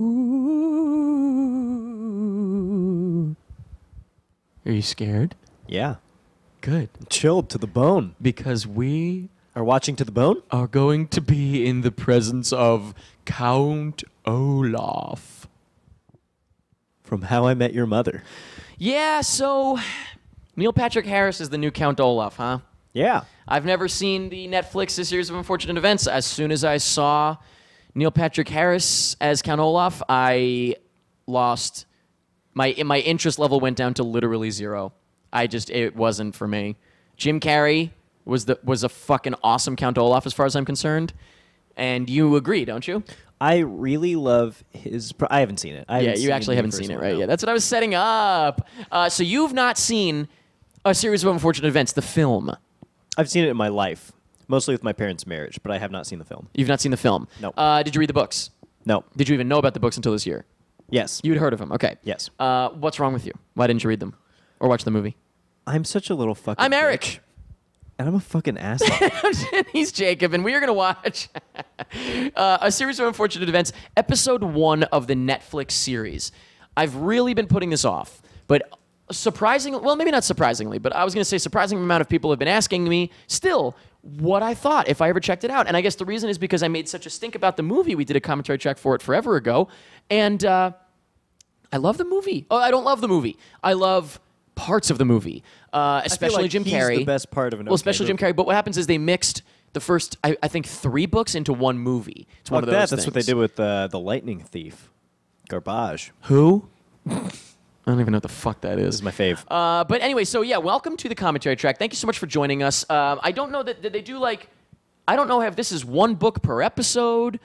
Ooh. Are you scared? Yeah. Good. Chilled to the bone. Because we Are watching to the bone? are going to be in the presence of Count Olaf. From How I Met Your Mother. Yeah, so Neil Patrick Harris is the new Count Olaf, huh? Yeah. I've never seen the Netflix A Series of Unfortunate Events. As soon as I saw Neil Patrick Harris as Count Olaf, I lost my interest level went down to literally zero. It wasn't for me. Jim Carrey was a fucking awesome Count Olaf as far as I'm concerned, and you agree, don't you? I really love his... I haven't seen it. You actually haven't seen it, right? Yeah, that's what I was setting up. So you've not seen A Series of Unfortunate Events, the film. I've seen it in my life, mostly with my parents' marriage, but I have not seen the film. You've not seen the film? No. Did you read the books? No. Did you even know about the books until this year? Yes. You'd heard of them, okay. Yes. What's wrong with you? Why didn't you read them? Or watch the movie? I'm such a little fucking I'm Eric. bitch, and I'm a fucking asshole. He's Jacob, and we are going to watch A Series of Unfortunate Events, episode 1 of the Netflix series. I've really been putting this off, but surprisingly, well, maybe not surprisingly, but I was going to say surprising amount of people have been asking me still what I thought if I ever checked it out. And I guess the reason is because I made such a stink about the movie. We did a commentary track for it forever ago, and I love the movie. Oh, I don't love the movie. I love parts of the movie, especially Jim Carrey. He's the best part of an. Well, especially Jim Carrey. But what happens is they mixed the first, I think, 3 books into one movie. It's one of those That's things. what they did with the Lightning Thief, Garbage. Who? I don't even know what the fuck that This is. is my fave. But anyway, so yeah, welcome to the commentary track. Thank you so much for joining us. I don't know that they do like, I don't know if this is 1 book per episode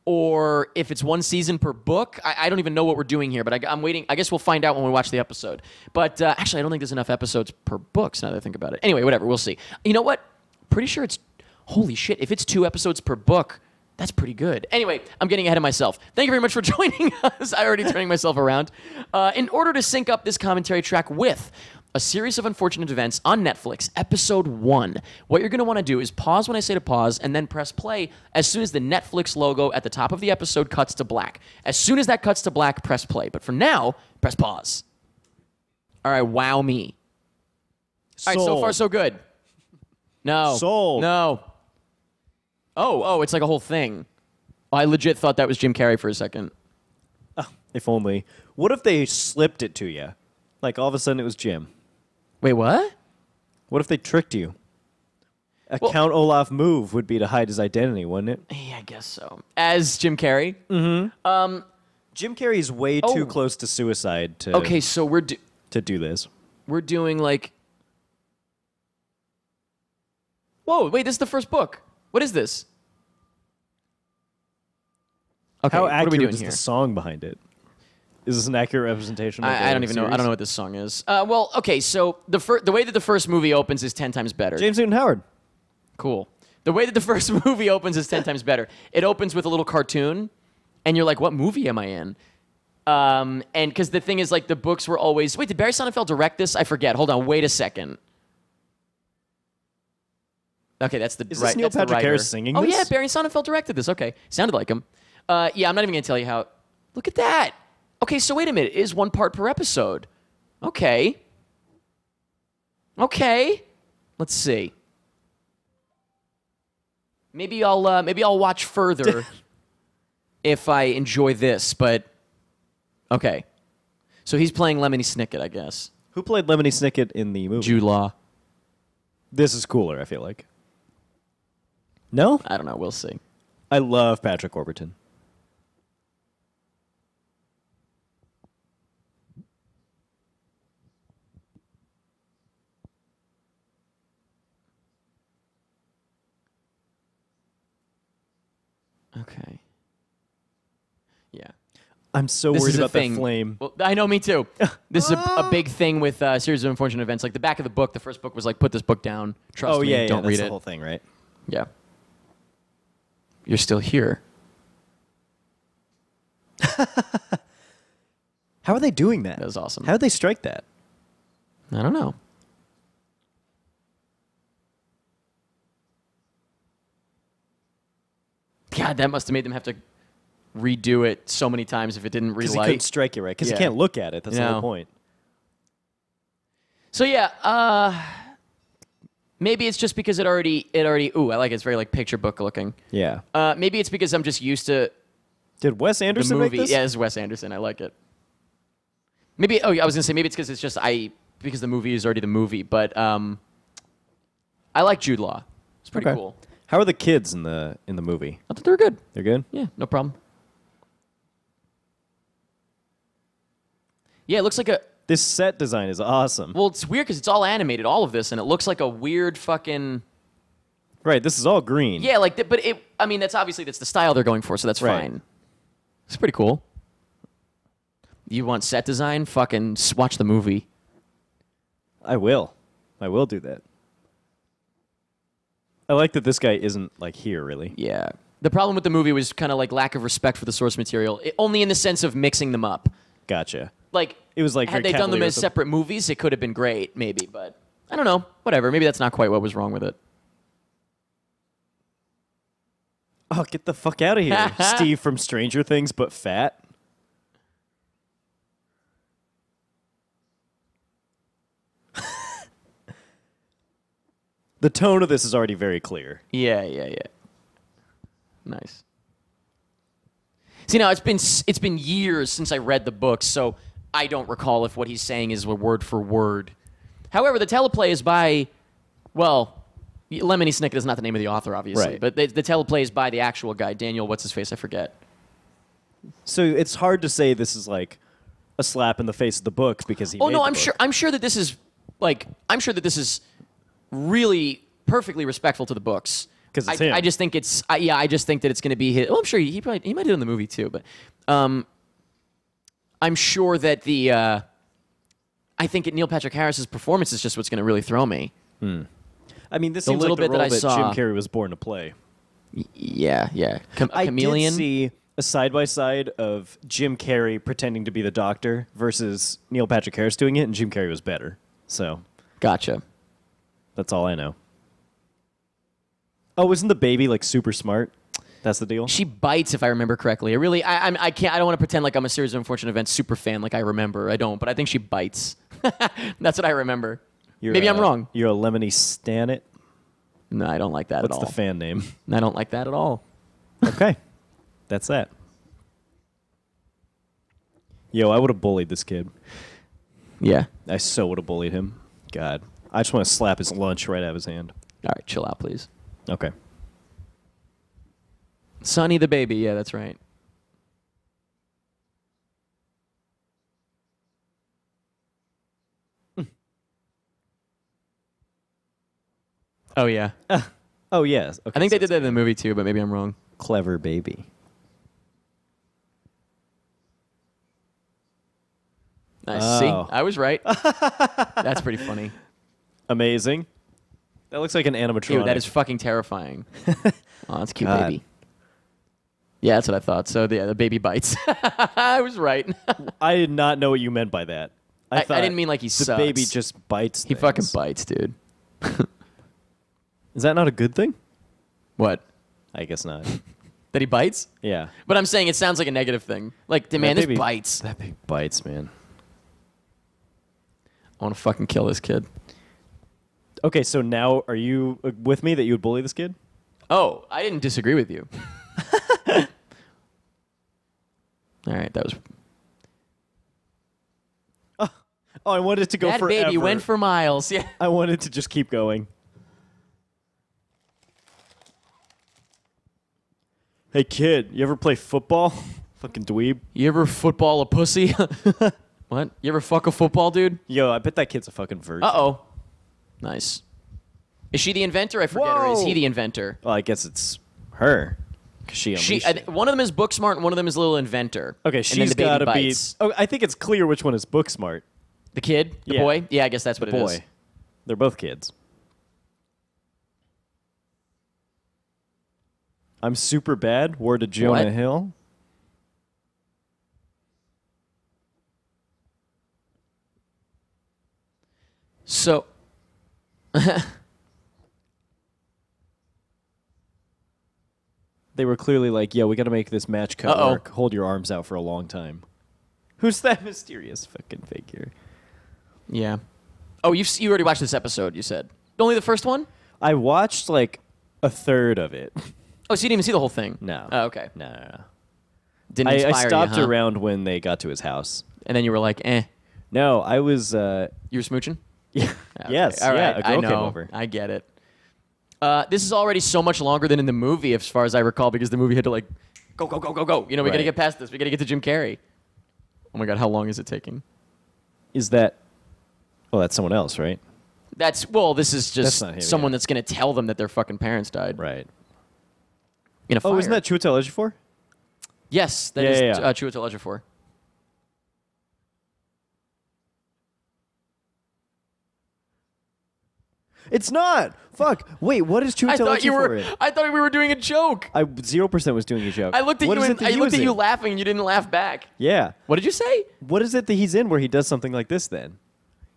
or if it's 1 season per book. I don't even know what we're doing here, but I'm waiting. I guess we'll find out when we watch the episode. But actually, I don't think there's enough episodes per book, now that I think about it. Anyway, whatever, we'll see. You know what? Pretty sure it's, holy shit, if it's 2 episodes per book, that's pretty good. Anyway, I'm getting ahead of myself. Thank you very much for joining us. I'm already turning myself around. In order to sync up this commentary track with A Series of Unfortunate Events on Netflix, episode 1, what you're going to want to do is pause when I say to pause and then press play as soon as the Netflix logo at the top of the episode cuts to black. As soon as that cuts to black, press play. But for now, press pause. All right, wow me. All right, so far so good. No. Sold. No. Oh, it's like a whole thing. I legit thought that was Jim Carrey for a second. Oh, if only. What if they slipped it to you? Like all of a sudden it was Jim. Wait, what? What if they tricked you? Count Olaf move would be to hide his identity, wouldn't it? Yeah, I guess so. As Jim Carrey? Jim Carrey's way too close to suicide to Okay, so we're do this. we're doing like... Whoa, wait, this is the first book. What is this? Okay, How what are we accurate doing is here? the song behind it? Is this an accurate representation of I don't even know. I don't know what this song is. Well, okay, so the way that the first movie opens is 10 times better. James Newton Howard. Cool. The way that the first movie opens is 10 times better. It opens with a little cartoon, and you're like, what movie am I in? And because the thing is, like, the books were always... Wait, did Barry Sonnenfeld direct this? I forget. Hold on. Wait a second. Okay, that's the Is right. this Neil that's the Patrick writer. Harris singing Oh, this? yeah, Barry Sonnenfeld directed this. Okay. Sounded like him. Yeah, I'm not even going to tell you how... Look at that. Okay, so wait a minute. It is 1 part per episode. Okay. Okay. Let's see. Maybe I'll watch further if I enjoy this, but okay. So he's playing Lemony Snicket, I guess. Who played Lemony Snicket in the movie? Jude Law. This is cooler, I feel like. No? I don't know. We'll see. I love Patrick Warburton. Okay. Yeah. I'm so This worried is a about that thing. flame. Well, I know, me too. This is a big thing with Series of Unfortunate Events. Like the back of the book, the first book was like, put this book down. Trust me, don't that's read the it. whole thing, right? Yeah. You're still here. How are they doing that? That was awesome. How did they strike that? I don't know. God, that must have made them have to redo it so many times if it didn't Because he relight. couldn't strike you right. Because Yeah. he can't look at it. That's the No. whole point. So yeah, maybe it's just because it already. Ooh, I like it. It's very like picture book looking. Yeah. Maybe it's because I'm just used to Did Wes the Anderson make movie. this? Yeah, this is Wes Anderson. I like it. Maybe. Oh, yeah, I was gonna say maybe it's because it's just because the movie is already the movie. But I like Jude Law. It's pretty Okay. cool. How are the kids in the movie? I thought they were good. They're good? Yeah, no problem. Yeah, it looks like a. This set design is awesome. Well, it's weird because it's all animated, all of this, and it looks like a weird fucking. Right, this is all green. Yeah, like, but it. I mean, that's the style they're going for, so that's Right. fine. It's pretty cool. You want set design? Fucking watch the movie. I will do that. I like that this guy isn't, like, here, really. Yeah. The problem with the movie was kind of like lack of respect for the source material, only in the sense of mixing them up. Gotcha. Like, It was like had very they done them cavalier as with separate movies, it could have been great, maybe. But I don't know. Whatever. Maybe that's not quite what was wrong with it. Oh, get the fuck out of here. Steve from Stranger Things, but fat. The tone of this is already very clear. Yeah. Nice. See, now it's been years since I read the books, so I don't recall if what he's saying is word for word. However, the teleplay is by, well, Lemony Snicket is not the name of the author, obviously, Right. but the teleplay is by the actual guy, Daniel. What's his face? I forget. So it's hard to say this is like a slap in the face of the book because he. Oh made no, the I'm book. sure. I'm sure that this is really perfectly respectful to the books. 'Cause it's him. I just think it's. I just think that it's going to be his. Well, I'm sure he might do it in the movie too, but I'm sure that the. I think Neil Patrick Harris's performance is just what's going to really throw me. I mean, this The seems little like the bit that role I that saw- Jim Carrey was born to play. Yeah. I Chameleon. did see a side-by-side of Jim Carrey pretending to be the Doctor versus Neil Patrick Harris doing it, and Jim Carrey was better. So Gotcha. that's all I know. Oh, isn't the baby like super smart? That's the deal. She bites, if I remember correctly. I can't. I don't want to pretend like I'm a Series of Unfortunate Events super fan, like I remember. I don't, but I think she bites. That's what I remember. Maybe I'm wrong. You're a Lemony Stanet. No, I don't like that What's at all. the fan name? I don't like that at all. Okay, that's that. Yo, I would have bullied this kid. Yeah. I so would have bullied him. God, I just want to slap his lunch right out of his hand. All right, chill out, please. Okay. Sonny the baby. Yeah, that's right. Oh yeah. Oh yes. Okay, I think so they did that in the movie too, but maybe I'm wrong. Clever baby. Nice. Oh. See, I was right. That's pretty funny. Amazing. That looks like an animatronic. Ew, that is fucking terrifying. Oh, that's a cute God. baby. Yeah, that's what I thought. So the baby bites. I was right. I did not know what you meant by that. I thought didn't mean like he the sucks. baby just bites. He fucking bites, dude. Is that not a good thing? What? I guess not. That he bites? Yeah. But I'm saying it sounds like a negative thing. Like, man, That this baby- bites. That baby bites, man. I want to fucking kill this kid. Okay, so now are you with me that you would bully this kid? Oh, I didn't disagree with you. All right, that was Oh, I wanted it to go that forever. baby went for miles. Yeah. I wanted to just keep going. Hey kid, you ever play football? Fucking dweeb. You ever football a pussy? What? You ever fuck a football dude? Yo, I bet that kid's a fucking virgin. Uh-oh. Nice. Is she the inventor? I forget. Or is he Whoa. the inventor? Well, I guess it's her. 'Cause she unleashed it. One of them is book smart and one of them is little inventor. Okay, and then she's the baby got to be. bites. Oh, I think it's clear which one is book smart. The kid? The Yeah. boy? Yeah, I guess that's what it is. Boy, they're both kids. I'm super bad. Word to Jonah What? Hill. So They were clearly like, "Yo, we got to make this match cut work. Hold your arms out for a long time." Who's that mysterious fucking figure? Yeah. Oh, you already watched this episode, you said. Only the first one? I watched like a third of it. Oh, so you didn't even see the whole thing? No. Oh, okay. No. Didn't inspire I stopped you, huh? around when they got to his house. And then you were like, eh. No, I was... You were smooching? Yeah. Okay. Yes. All right. Yeah, a girl I know. came over. I get it. This is already so much longer than in the movie, as far as I recall, because the movie had to like, go. You know, we got to get past this. We got to get to Jim Carrey. Oh my God, how long is it taking? Is that... Oh, that's someone else, right? This is just not him, someone that's going to tell them that their fucking parents died. Right. In a fire. Oh, isn't that Chiwetel Ejiofor? Yes, that is Chiwetel Ejiofor. It's not. Fuck. Wait, what is Chiwetel Ejiofor in? I thought we were doing a joke. I 0% was doing a joke. I looked at What you is and it that I he looked was at you in? laughing and you didn't laugh back. Yeah. What did you say? What is it that he's in where he does something like this then?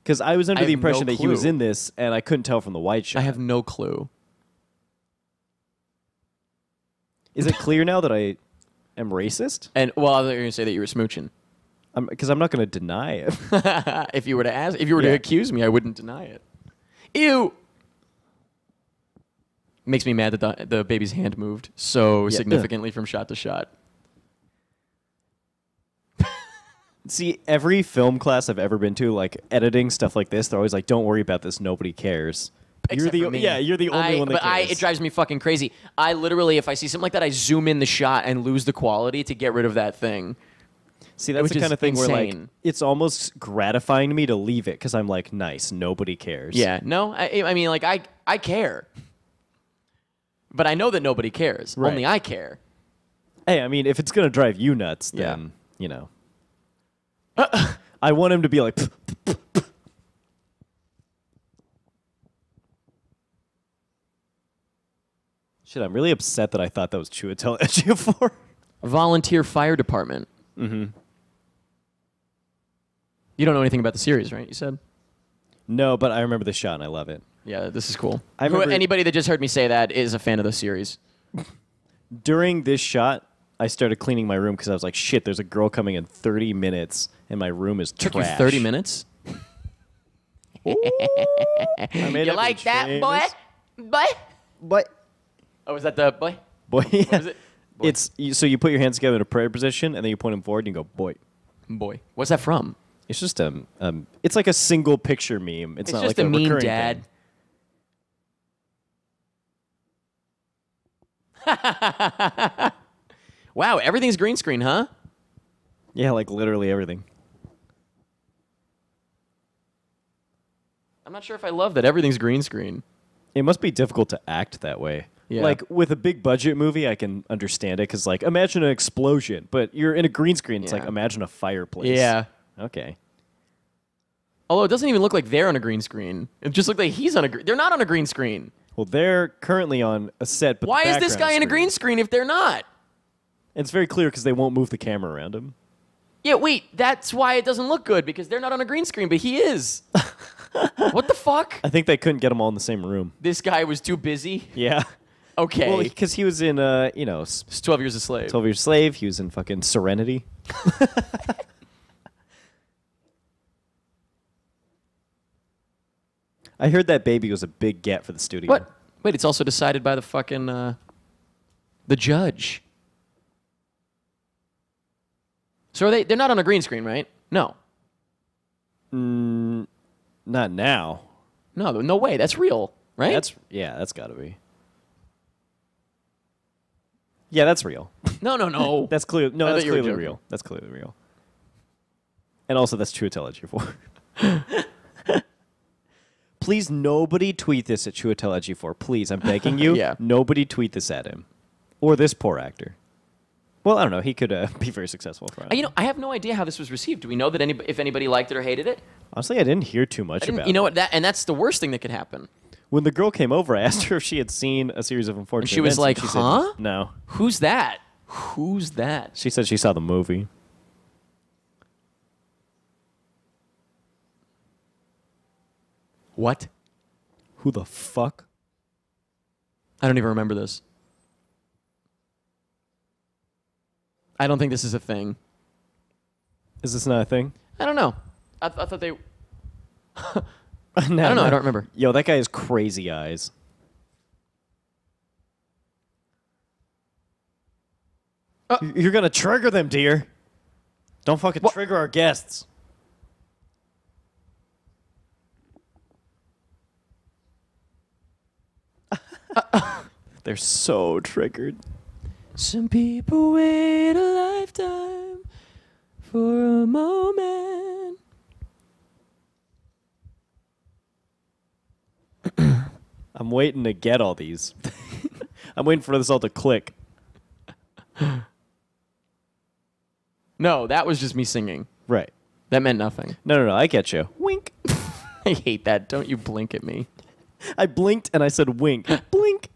Because I was under I the have no impression that he was clue. in this, and I couldn't tell from the white shot. I have no clue. Is it clear now that I am racist? And well, I thought you were going to say that you were smooching. Because I'm not going to deny it. If you were to accuse me, I wouldn't deny it. Ew. Makes me mad that the baby's hand moved so significantly from shot to shot. See, every film class I've ever been to, like editing stuff like this, they're always like, "Don't worry about this. Nobody cares." Except for me. You're the only one that cares. It drives me fucking crazy. I literally, if I see something like that, I zoom in the shot and lose the quality to get rid of that thing. See, that's which the kind is of thing where like insane. it's almost gratifying to me to leave it because I'm like, nice, nobody cares. Yeah, no, I mean, like I care, but I know that nobody cares. Right. Only I care. Hey, I mean, if it's gonna drive you nuts, then you know. I want him to be like. Shit, I'm really upset that I thought that was Chiwetel Ejiofor. Volunteer fire department. Mm-hmm. You don't know anything about the series, right? You said. No, but I remember the shot and I love it. Yeah, this is cool. I remember- Anybody that just heard me say that is a fan of the series. During this shot, I started cleaning my room because I was like, shit, there's a girl coming in 30 minutes and my room is Took trash. you 30 minutes? I made You it like reach that, famous. boy? But Oh, is that the boy? boy, yeah. What is it? Boy. So you put your hands together in a prayer position and then you point them forward and you go, boy. Boy. What's that from? It's just it's like a single picture meme. It's not just like a a meme, recurring Dad. thing. Wow, everything's green screen, huh? Yeah, like literally everything. I'm not sure if I love that everything's green screen. It must be difficult to act that way. Yeah. Like with a big budget movie, I can understand it because like imagine an explosion, but you're in a green screen. It's Yeah. like imagine a fireplace. Yeah. Okay. Although it doesn't even look like they're on a green screen. It just looks like he's on a They're not on a green screen. Well, they're currently on a set, but Why the is this background guy in a green screen if they're not? It's very clear because they won't move the camera around him. Yeah, wait, that's why it doesn't look good, because they're not on a green screen, but he is. What the fuck? I think they couldn't get them all in the same room. This guy was too busy? Yeah. Okay. Well, because he was in, It's 12 Years a Slave. 12 Years a Slave. He was in fucking Serenity. I heard that baby was a big get for the studio. What? Wait, it's also decided by the fucking, the judge. So they're not on a green screen, right? No. Not now. No way. That's real, right? That's got to be. Yeah, that's real. No. That's clear. No, I that's thought you were clearly joking. real. That's clearly real. And also, that's Chiwetel Ejiofor. Please, nobody tweet this at Chiwetel Ejiofor. Please, I'm begging you. Yeah. Nobody tweet this at him, or this poor actor. Well, I don't know. He could be very successful for it. I have no idea how this was received. Do we know that if anybody liked it or hated it? Honestly, I didn't hear too much about it. You know what? That's the worst thing that could happen. When the girl came over, I asked her if she had seen a series of unfortunate And she was events, like, and she said, huh? no. Who's that? Who's that? She said she saw the movie. What? Who the fuck? I don't even remember this. I don't think this is a thing. Is this not a thing? I don't know. I thought they... No, I don't know. I don't remember. Yo, that guy has crazy eyes. You're going to trigger them, dear. Don't fucking trigger our guests. They're so triggered. Some people wait a lifetime for a moment. I'm waiting to get all these. I'm waiting for this all to click. No, that was just me singing. Right. That meant nothing. No, I get you. Wink. I hate that. Don't you blink at me. I blinked and I said wink. Blink.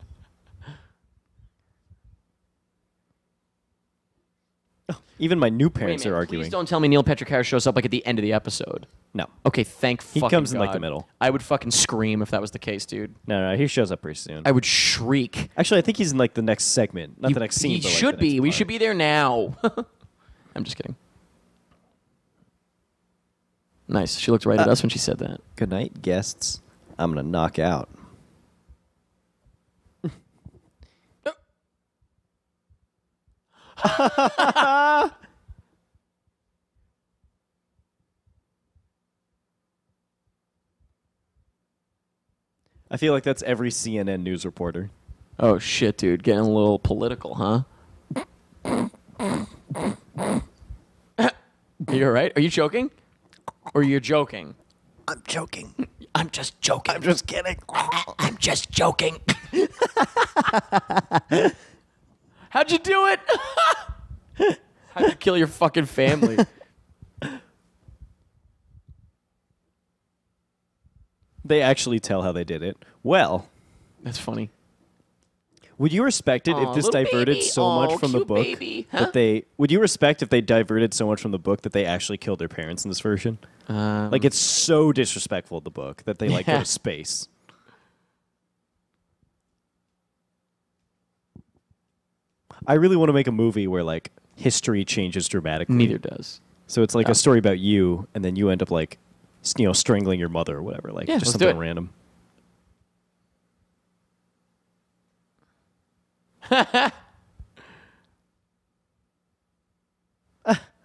Oh, even my new parents are arguing. Please don't tell me Neil Patrick Harris shows up like at the end of the episode. No. Okay, thank fucking God. He comes in like the middle. I would fucking scream if that was the case, dude. No, he shows up pretty soon. I would shriek. Actually, I think he's in like the next segment, not the next scene. He but, like, should the be. next We part. should be there now. I'm just kidding. Nice. She looked right at us when she said that. Good night, guests. I'm gonna knock out. I feel like that's every CNN news reporter. Oh shit, dude, getting a little political, huh? You all right? Are you joking? Or you're joking? I'm joking. I'm just joking. I'm just kidding. I'm just joking. How'd you do it? How'd you kill your fucking family? They actually tell how they did it. Well, That's funny. would you respect it if this little diverted baby. so much from the Cute book baby. Huh? that they? Would you respect if they diverted so much from the book that they actually killed their parents in this version? Like it's so disrespectful of the book that they like go Yeah. to space. I really want to make a movie where like history changes dramatically. Neither does. So it's like a story about you, and then you end up like, strangling your mother or whatever. Like Yeah, just let's do something it. random.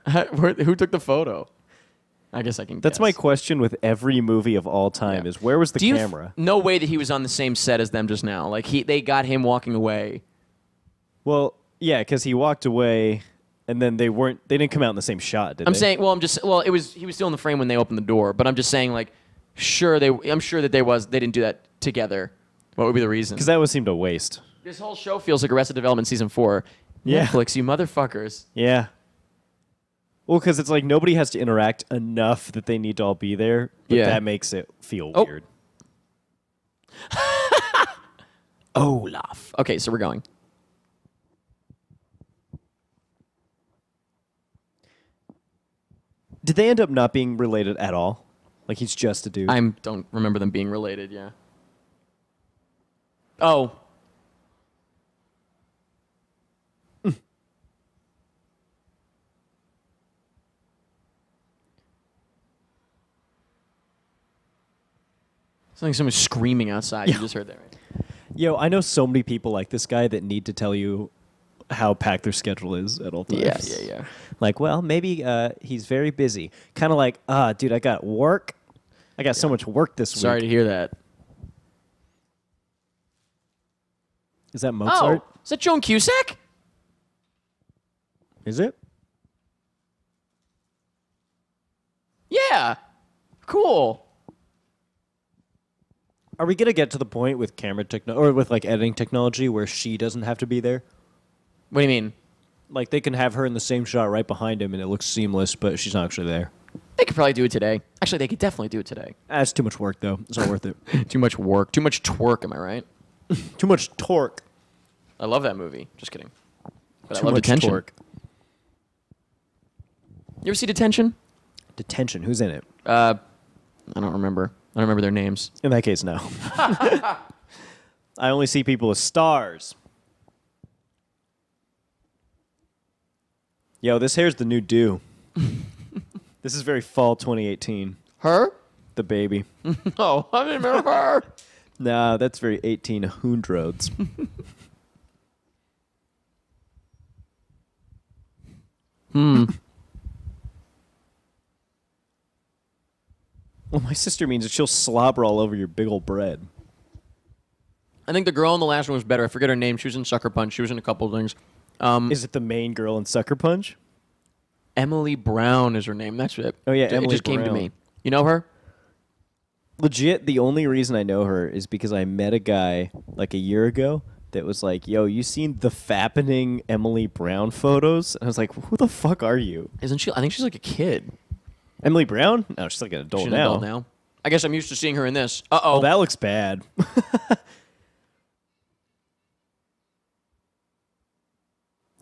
Who took the photo? I guess I can That's guess. my question with every movie of all time: Yeah. is where was the Do you camera? no way that he was on the same set as them just now. Like they got him walking away. Well, yeah, because he walked away, and then they didn't come out in the same shot, did I'm they? saying, he was still in the frame when they opened the door, but I'm just saying, like, I'm sure that they didn't do that together. What would be the reason? Because that would seem to waste. This whole show feels like Arrested Development season 4. Yeah. Netflix, you motherfuckers. Yeah. Well, because it's like nobody has to interact enough that they need to all be there, but Yeah. that makes it feel Oh. weird. Olaf. Okay, so we're going. Did they end up not being related at all? Like he's just a dude. I don't remember them being related. Yeah. Oh. It's like someone screaming outside. You just heard that, right? Yo, I know so many people like this guy that need to tell you how packed their schedule is at all times. Yeah. Like, well, maybe he's very busy. Kind of like, dude, I got work. I got so much work this week. Sorry to hear that. Is that Mozart? Oh, is that Joan Cusack? Is it? Yeah. Cool. Are we gonna get to the point with or with like editing technology where she doesn't have to be there? What do you mean? Like they can have her in the same shot right behind him and it looks seamless, but she's not actually there. They could probably do it today. Actually, they could definitely do it today. That's too much work though. It's not worth it. Too much work. Too much twerk, am I right? Too much torque. I love that movie. Just kidding. But I Too love much Detention. torque. You ever see Detention? Detention. Who's in it? I don't remember. I don't remember their names. In that case, no. I only see people as stars. Yo, this hair's the new do. This is very fall 2018. Her? The baby. Oh, I remember her. Nah, that's very 1800s. Well, my sister means that she'll slobber all over your big old bread. I think the girl in the last one was better. I forget her name. She was in Sucker Punch. She was in a couple of things. Is it the main girl in Sucker Punch? Emily Brown is her name. That's it. Oh, yeah, It Emily just came to Brown. me. You know her? Legit, the only reason I know her is because I met a guy like a year ago that was like, yo, you seen the fappening Emily Brown photos? And I was like, who the fuck are you? Isn't she? I think she's like a kid. Emily Brown? No, she's like an adult She's an now. adult now. I guess I'm used to seeing her in this. Uh-oh. Oh, that looks bad.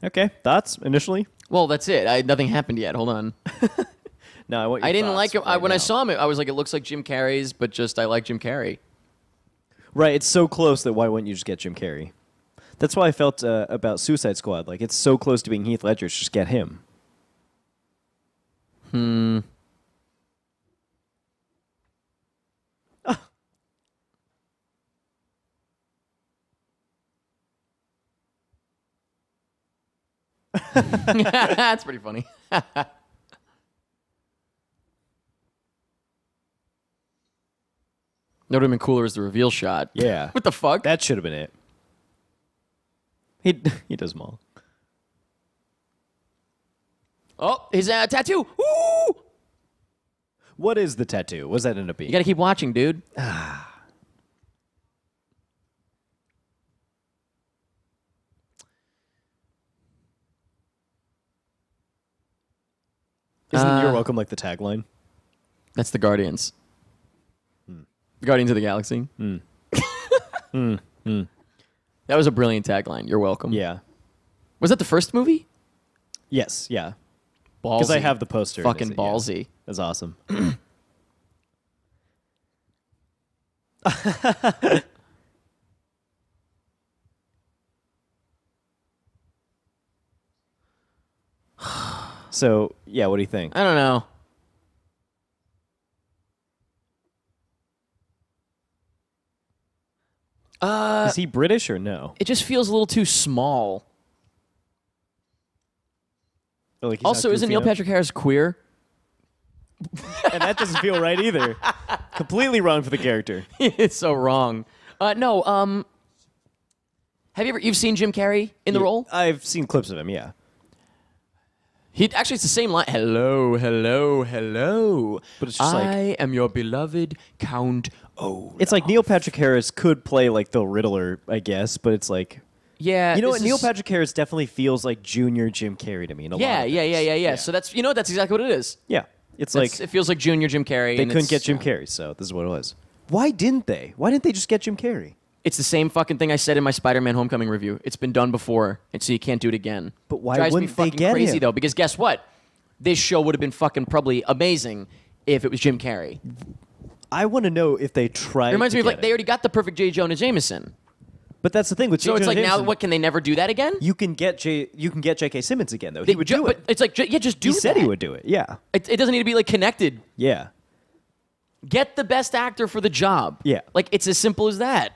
Okay, thoughts initially? Well, that's it. Nothing happened yet. Hold on. No, I want your I didn't thoughts like it. right When I now. saw him, I was like, it looks like Jim Carrey's, but just I like Jim Carrey. Right, it's so close that why wouldn't you just get Jim Carrey? That's why I felt about Suicide Squad. Like, it's so close to being Heath Ledger, just get him. That's pretty funny. That would have been cooler as the reveal shot. Yeah. What the fuck? That should have been it. He does them all. Oh, his tattoo. Ooh! What is the tattoo? What does that end up being? You got to keep watching, dude. Isn't You're Welcome like the tagline? That's the Guardians. Guardians of the Galaxy. That was a brilliant tagline. You're welcome. Yeah. Was that the first movie? Yes, yeah. Ballsy. Because I have the poster. Fucking Yeah. ballsy. That's awesome. So, yeah, what do you think? I don't know. Is he British or no? It just feels a little too small. Or like he's Also, not isn't goofy Neil enough? Patrick Harris queer? And that doesn't feel right either. Completely wrong for the character. It's so wrong. No. Have you've seen Jim Carrey in the role? I've seen clips of him, yeah. He actually it's the same line. Hello, hello, hello. But it's just I like- am your beloved Count Olaf. It's like Neil Patrick Harris could play like the Riddler, I guess, but it's like Yeah, you know this what? Neil is- Patrick Harris definitely feels like junior Jim Carrey to me in a lot Yeah, of yeah, yeah, things. yeah, yeah. So that's that's exactly what it is. Yeah. It's It's- like it feels like Junior Jim Carrey. they and couldn't it's- get Jim Carrey, so this is what it was. Why didn't they? Why didn't they just get Jim Carrey? It's the same fucking thing I said in my Spider-Man Homecoming review. It's been done before, and so you can't do it again. But why Drives wouldn't me they fucking get crazy him? though? Because guess what? This show would have been fucking probably amazing if it was Jim Carrey. I want to know if they tried. It reminds to me of get like they already got the perfect J. Jonah Jameson. But that's the thing with J. So it's Jonah like now, Jameson, what can they never do that again? you can get J.K. Simmons again though. He would do But it. it's like yeah, just do He said that. he would do it. Yeah. It doesn't need to be like connected. Yeah. Get the best actor for the job. Yeah. Like it's as simple as that.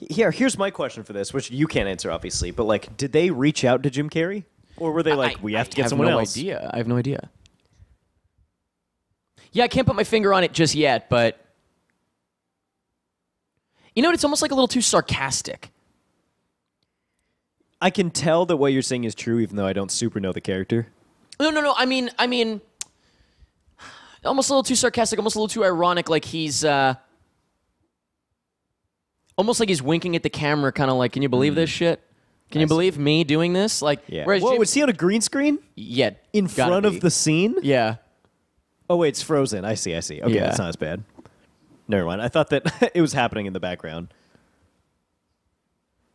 Here's my question for this, which you can't answer obviously, but like, did they reach out to Jim Carrey, or were they like, we have to get someone else? I have no idea. Yeah, I can't put my finger on it just yet, but you know what? It's almost like a little too sarcastic. I can tell that what you're saying is true, even though I don't super know the character. No. I mean, almost a little too sarcastic, almost a little too ironic. Like he's almost like he's winking at the camera, kind of like, "Can you believe this shit? Can you believe me doing this?" Like, Yeah. whereas Whoa, Jim, was he on a green screen yeah, in gotta front be. of the scene? Yeah. Oh wait, it's frozen. I see. Okay, Yeah. that's not as bad. Never mind. I thought that it was happening in the background.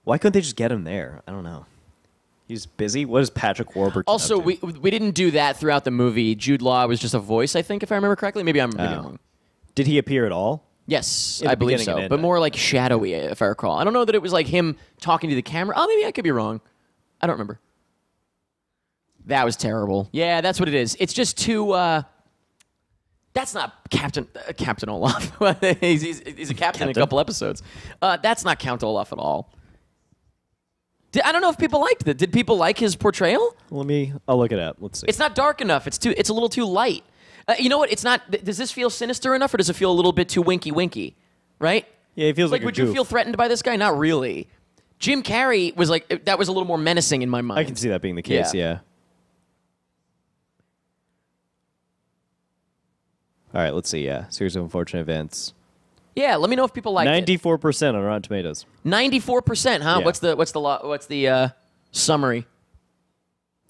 Why couldn't they just get him there? I don't know. He's busy. What is Patrick Warburton? Also, up to? we didn't do that throughout the movie. Jude Law was just a voice, I think, if I remember correctly. Maybe I'm wrong. Did he appear at all? Yes, In the I believe beginning and so, end, but more like shadowy, if I recall. I don't know that it was like him talking to the camera. Oh, maybe I could be wrong. I don't remember. That was terrible. Yeah, that's what it is. It's just too. That's not Captain Olaf. he's a captain in a couple episodes. That's not Count Olaf at all. I don't know if people liked it. Did people like his portrayal? I'll look it up. Let's see. It's not dark enough. It's a little too light. You know what? It's not. Does this feel sinister enough, or does it feel a little bit too winky? Right? Yeah, it feels like would you feel threatened by this guy? Not really. Jim Carrey was that was a little more menacing in my mind. I can see that being the case. Yeah. All right, let's see. Yeah, series of unfortunate events. Yeah, let me know if people like it. 94% on Rotten Tomatoes. 94%, huh? Yeah. What's the summary?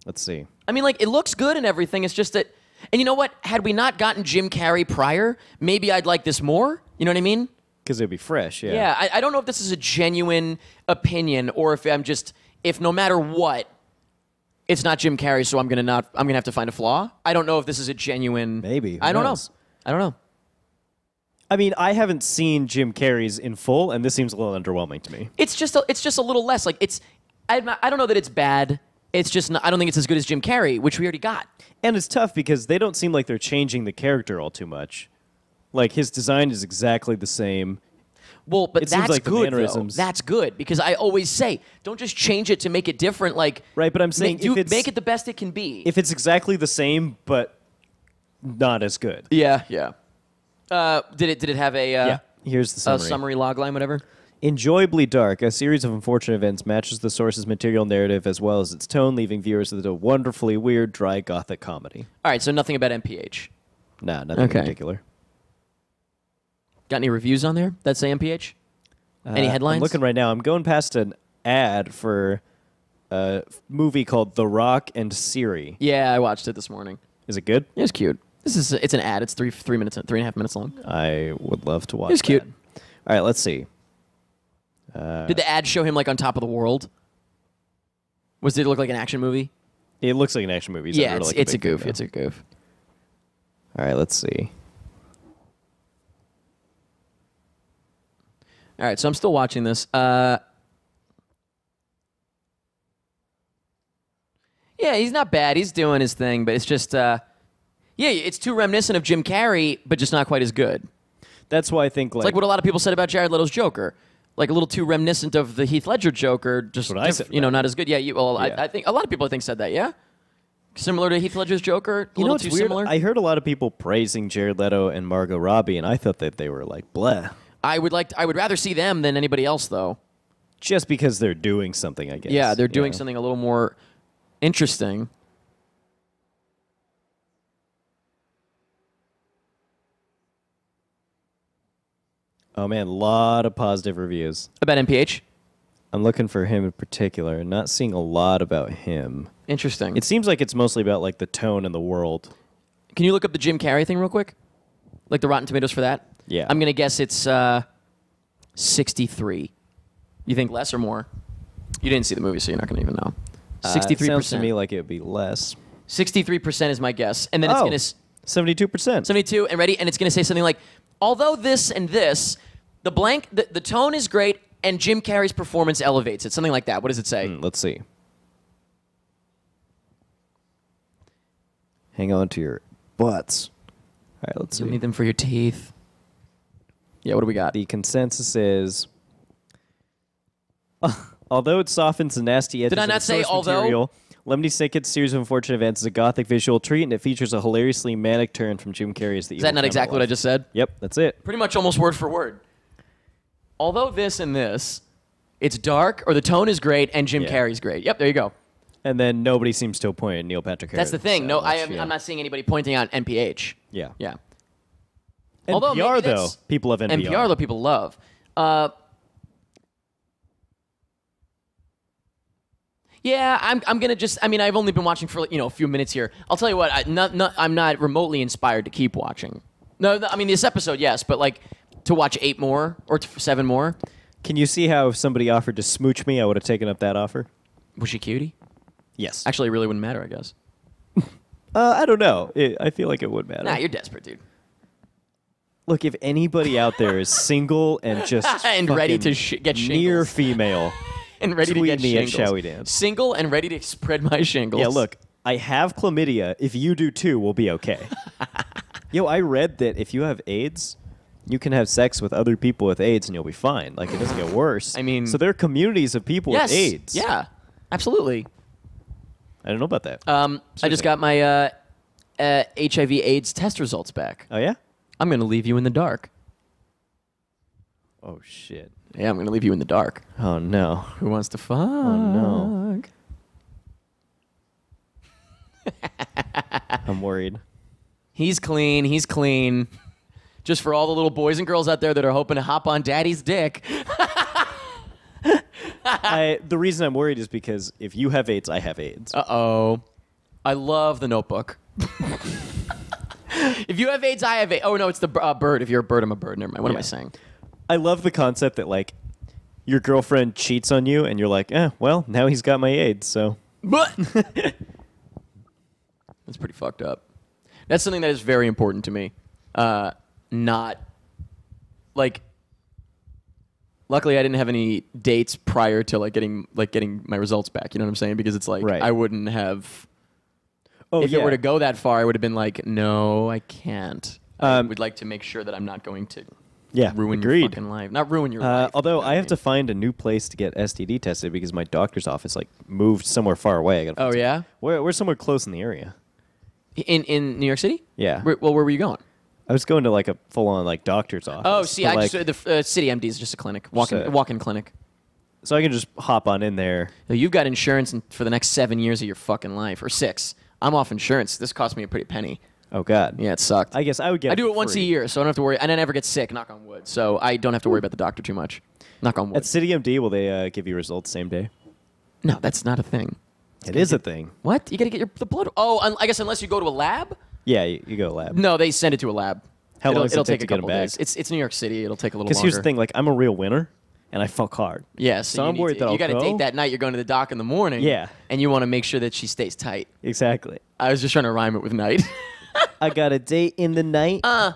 Let's see. I mean, it looks good and everything. It's just that, and you know what? Had we not gotten Jim Carrey prior, maybe I'd like this more. You know what I mean? Because it'd be fresh. Yeah. Yeah. I don't know if this is a genuine opinion or if no matter what, it's not Jim Carrey, so I'm gonna have to find a flaw. I don't know if this is a genuine. Maybe. I don't know. I don't know. I mean, I haven't seen Jim Carrey's in full, and this seems a little underwhelming to me. It's just a little less. I don't know that it's bad. It's just I don't think it's as good as Jim Carrey, which we already got. And it's tough because they don't seem like they're changing the character all too much. Like, his design is exactly the same. Well, but that's like good, though. That's good, because I always say, don't just change it to make it different. Right, but I'm saying make it the best it can be. If it's exactly the same, but not as good. Yeah. Did it have a Here's the summary logline, whatever? Enjoyably dark, a series of unfortunate events matches the source's material narrative as well as its tone, leaving viewers with a wonderfully weird, dry gothic comedy. All right, so nothing about MPH. Nah, nothing in particular. Got any reviews on there that say MPH? Any headlines? I'm looking right now. I'm going past an ad for a movie called The Rock and Siri. Yeah, I watched it this morning. Is it good? It was cute. It's an ad. It's 3.5 minutes long. I would love to watch. It was cute. All right, let's see. Did the ad show him on top of the world? Did it look like an action movie? It looks like an action movie. Yeah, it's a goof. It's a goof. All right, let's see. All right, so I'm still watching this. Yeah, he's not bad. He's doing his thing, but it's just, it's too reminiscent of Jim Carrey, but just not quite as good. That's why I think it's like what a lot of people said about Jared Leto's Joker. Like a little too reminiscent of the Heath Ledger Joker, just what I said, not as good. Yeah, I think a lot of people said that. Yeah, similar to Heath Ledger's Joker. A little too weird? similar. I heard a lot of people praising Jared Leto and Margot Robbie, and I thought that they were like bleh. I would rather see them than anybody else, though. Just because they're doing something, I guess. Yeah, they're doing something a little more interesting. Oh man, a lot of positive reviews About MPH? I'm looking for him in particular, and not seeing a lot about him. Interesting. It seems like it's mostly about like the tone and the world. Can you look up the Jim Carrey thing real quick? Like the Rotten Tomatoes for that? Yeah. I'm going to guess it's 63. You think less or more? You didn't see the movie, so you're not going to even know. 63%. Sounds to me like it would be less. 63% is my guess. And then it's going to... 72%. 72, and ready? And it's going to say something like, although this and this, the tone is great, and Jim Carrey's performance elevates it. Something like that. What does it say? Let's see. Hang on to your butts. All right, let's see. You need them for your teeth. Yeah, what do we got? The consensus is, although it softens the nasty edges Did I not of the say source although? material, Lemony Snicket's Series of Unfortunate Events is a gothic visual treat, and it features a hilariously manic turn from Jim Carrey as the Is that not exactly what I just said? Yep, that's it. Pretty much almost word for word. Although this and this, it's dark, or the tone is great, and Jim Carrey's great. Yep, there you go. And then nobody seems to point at Neil Patrick Harris. That's the thing. I'm not seeing anybody pointing out NPH. Yeah. Yeah. NPR, though, people love NPR. NPR, though, people love. Yeah, I'm gonna just. I mean, I've only been watching for a few minutes here. I'll tell you what. I'm not remotely inspired to keep watching. No, I mean this episode, yes, but like to watch 8 more or 7 more. Can you see how if somebody offered to smooch me, I would have taken up that offer? Was she cutie? Yes. Actually, it really wouldn't matter, I guess. I don't know. I feel like it would matter. Nah, you're desperate, dude. Look, if anybody out there is single and just and ready to get shingles. Near female, and ready to get me shingles. at Shall We Dance. Single and ready to spread my shingles. Yeah, look, I have chlamydia. If you do too, we'll be okay. Yo, I read that if you have AIDS, you can have sex with other people with AIDS and you'll be fine. Like, it doesn't get worse. I mean... So there are communities of people yes, with AIDS. Yeah, absolutely. I don't know about that. I just got my HIV/AIDS test results back. Oh, yeah? I'm going to leave you in the dark. Oh, shit. Yeah, I'm going to leave you in the dark. Oh, no. Who wants to fuck? Oh, no. I'm worried. He's clean. He's clean. Just for all the little boys and girls out there that are hoping to hop on daddy's dick. The reason I'm worried is because if you have AIDS, I have AIDS. Uh-oh. I love the Notebook. If you have AIDS, I have AIDS. Oh, no, it's the bird. If you're a bird, I'm a bird. Never mind. What am I saying? I love the concept that, like, your girlfriend cheats on you, and you're like, well, now he's got my AIDS, so... But that's pretty fucked up. That's something that is very important to me. Not like. Luckily, I didn't have any dates prior to getting my results back. You know what I'm saying? Because it's like right. I wouldn't have. Oh, if it were to go that far, I would have been like, no, I can't. I would like to make sure that I'm not going to. Ruin your fucking life. Not ruin your life. Although I have to find a new place to get STD tested because my doctor's office moved somewhere far away. Yeah? We're somewhere close in the area. In New York City? Yeah. Where were you going? I was going to like a full-on doctor's office. Oh, see, the City MD is just a clinic, walk-in clinic. So I can just hop on in there. You've got insurance for the next 7 years of your fucking life, or 6. I'm off insurance. This cost me a pretty penny. Oh, God. Yeah, it sucked. I guess I would get I do it once a year, so I don't have to worry. And I never get sick, knock on wood. So I don't have to worry about the doctor too much. Knock on wood. At City MD, will they give you results same day? No, that's not a thing. It is a thing. What? You got to get the blood. Oh, I guess unless you go to a lab? Yeah, you go to a lab. No, they send it to a lab. How long does it take a to get couple them back? days. It's New York City. It'll take a little longer. Because here's the thing, I'm a real winner, and I fuck hard. Yeah, so I'm worried that you got to date that night. You're going to the doc in the morning. Yeah. And you want to make sure that she stays tight. Exactly. I was just trying to rhyme it with night. I got a date in the night. I'm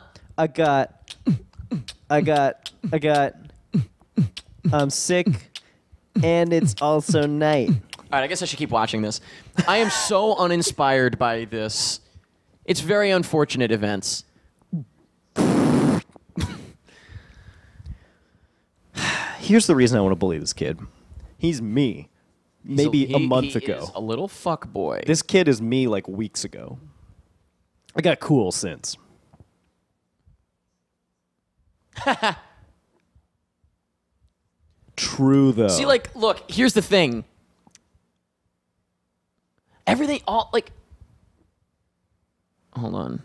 sick, and it's also night. All right, I guess I should keep watching this. I am so uninspired by this. It's very unfortunate events. Here's the reason I want to bully this kid. He's me. Maybe a month ago. He is a little fuck boy. This kid is me weeks ago. I got cool since. True, though. See, look, here's the thing. Everything, hold on.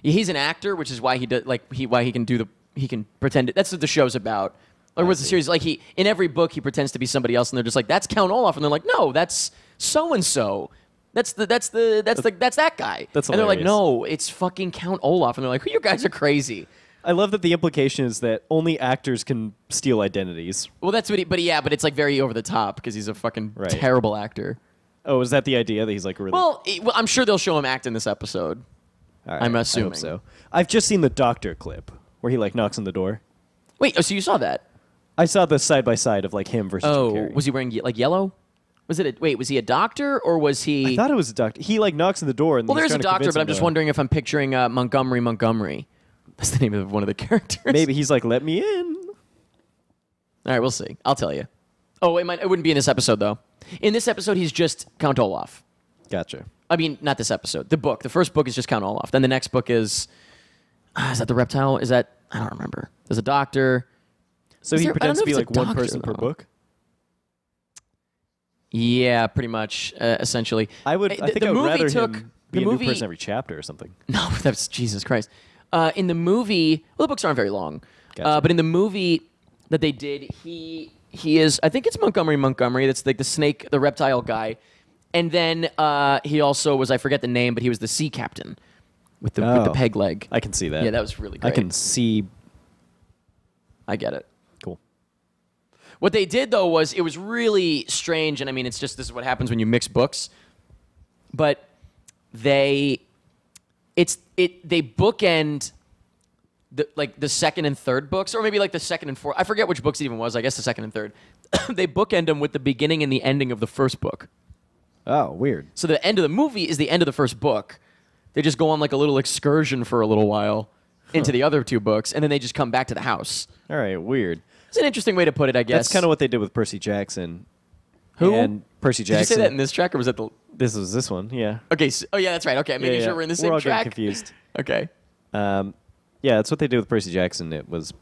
Yeah, he's an actor, which is why he does, why he can pretend. That's what the show's about. Or was the series in every book he pretends to be somebody else, and they're just like, that's Count Olaf, and they're like, no, that's so and so. That's that guy. That's hilarious. And they're like, no, it's fucking Count Olaf, and they're like, you guys are crazy. I love that the implication is that only actors can steal identities. Well, that's what but it's very over the top because he's a fucking terrible actor. Oh, is that the idea that he's really? Well, I'm sure they'll show him act in this episode. All right, I'm assuming. I hope so. I've just seen the doctor clip where he knocks on the door. Wait, so you saw that? I saw the side by side of him versus Jim Carrey. Was he wearing yellow? Was he a doctor or was he? I thought it was a doctor. He knocks on the door and there's a doctor, but I'm just wondering if I'm picturing Montgomery. That's the name of one of the characters. Maybe he's let me in. All right, we'll see. I'll tell you. Oh, it wouldn't be in this episode though. In this episode, he's just Count Olaf. Gotcha. I mean, not this episode. The book. The first book is just Count Olaf. Then the next book is that the reptile? Is that I don't remember. There's a doctor. So he pretends to be one person per book? Yeah, pretty much, essentially. I think I would rather him be a new person every chapter or something. No, that's Jesus Christ. In the movie, the books aren't very long. Gotcha. But in the movie that they did, he is, I think it's Montgomery. That's the snake, the reptile guy. And then he also was, I forget the name, but he was the sea captain with the peg leg. I can see that. Yeah, that was really great. I can see. I get it. Cool. What they did, though, was it was really strange, and I mean, this is what happens when you mix books. But they bookend the second and third books, or maybe the second and fourth. I forget which books it even was. I guess the second and third. They bookend them with the beginning and the ending of the first book. Oh, weird. So the end of the movie is the end of the first book. They just go on like a little excursion for a little while into the other two books, and then they just come back to the house. All right, weird. It's an interesting way to put it, I guess. That's kind of what they did with Percy Jackson. Who? And Percy Jackson. Did you say that in this track, or was that the... This was this one, yeah. Okay, so, oh yeah, that's right. Okay, making sure we're in the same all track. getting confused. Okay. Yeah, that's what they did with Percy Jackson. It was...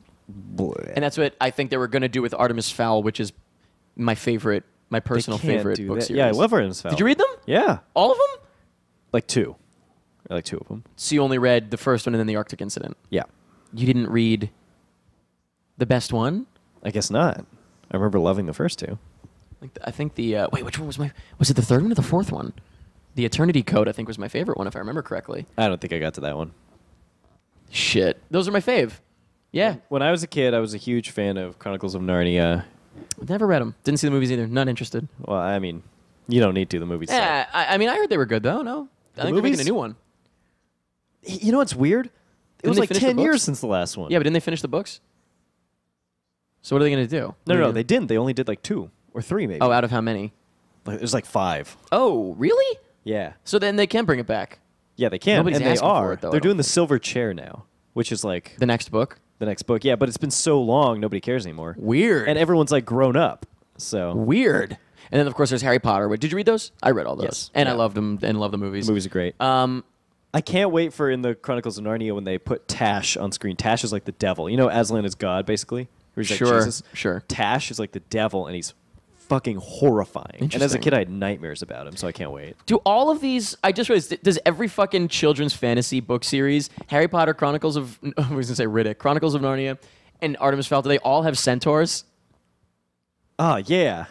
bleh. And that's what I think they were going to do with Artemis Fowl, which is my favorite, my personal They can't favorite do book that. series. Yeah, I love Artemis Fowl. Did you read them? Yeah. All of them? Like two. I like two of them. So you only read the first one and then the Arctic incident. Yeah. You didn't read the best one? I guess not. I remember loving the first two. I think the wait, which one was was it the third one or the fourth one? The Eternity Code, I think, was my favorite one, if I remember correctly. I don't think I got to that one. Shit, those are my fave. Yeah, When I was a kid, I was a huge fan of Chronicles of Narnia. never read them. Didn't see the movies either. Not interested. Well, I mean, you don't need to. The movies suck. Yeah, I mean, I heard they were good though. No, I think they're making a new one. You know what's weird? It was they like finish the 10 books? years since the last one. Yeah, but didn't they finish the books? So what are they going to do? No, they didn't. They only did like 2 or 3 maybe. Oh, out of how many? Like, there's like 5. Oh, really? Yeah. So then they can bring it back. Yeah, they can. Nobody's and they asking for are. it, though, I They're don't doing the Silver Chair now, which is like The next book. the next book. Yeah, but it's been so long, nobody cares anymore. Weird. And everyone's like grown up. So Weird. And then of course there's Harry Potter. Wait, did you read those? I read all those. Yes. And I Yeah. loved them and love the movies. the movies are great. I can't wait for in the Chronicles of Narnia when they put Tash on screen. Tash is like the devil. You know, Aslan is God, basically. Or he's like Sure, Jesus. sure. Tash is like the devil, and he's fucking horrifying. And as a Interesting. kid, I had nightmares about him, so I can't wait. Do all of these? I just realized. Does every fucking children's fantasy book series, Harry Potter, Chronicles of, I was gonna say Riddick, Chronicles of Narnia, and Artemis Fowl, do they all have centaurs? Ah, yeah.